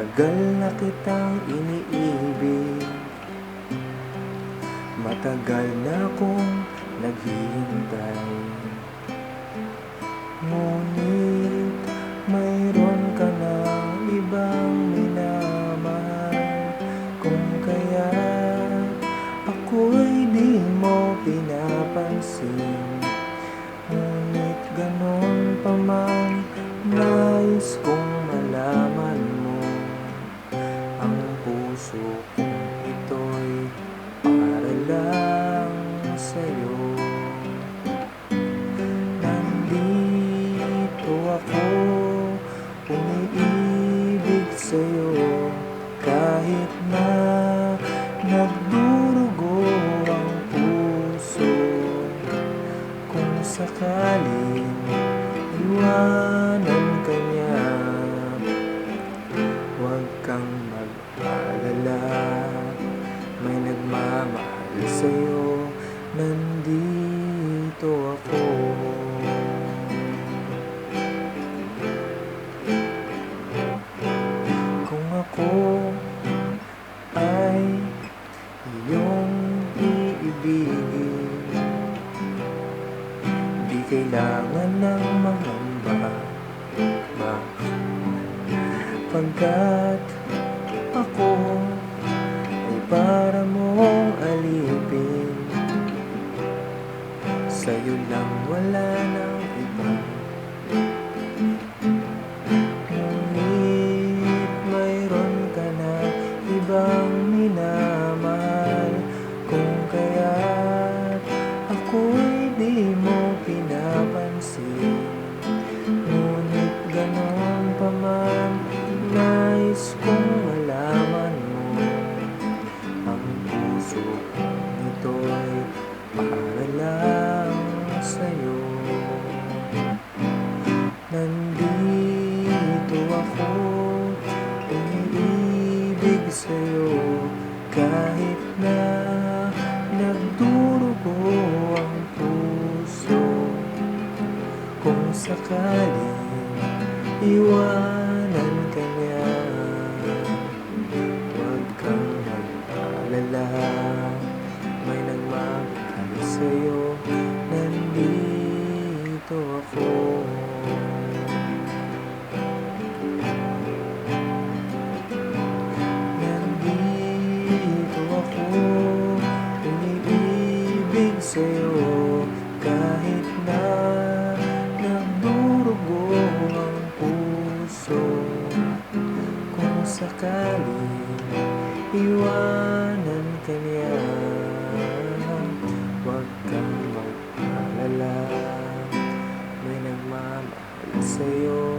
Matagal na kitang iniibig, matagal na akong naghihintay. Ngunit mayroon ka ng ibang minamahal, kung kaya't ako'y di mo pinapansin. Ngunit ganon pa man, nais kong malaman mo, ang puso kong ito'y para lang sa'yo. Nandito ako, umiibig sa'yo, kahit na nagdurugo ang puso. Kung sakaling iwanan ka niya, huwag kang mag-alala, may nagmamahal sa'yo, nandito ako. Kung ako ay iyong iibigin, di kailangan ng mangamba, pagkat ako ay para mong alipin. Sa'yo lang, wala nang iba. Ngunit mayroon ka na ibang minamahal, kung kaya't ako'y di mo pinapansin. Ngunit ganon pa man, nais kong malaman mo, ang puso kong ito'y para lang sa'yo. Nandito ako, umiibig sa'yo, kahit na nagdurugo ang puso. Kung sakaling iwanan ka niya, huwag kang mag-alala, may nagmamahal sa'yo, nandito ako. Nandito ako, umiibig sa'yo, kahit na nagdurugo ang puso. Kung sakaling iwanan ka niya, huwag kang mag-alala, may nagmamahal sa'yo,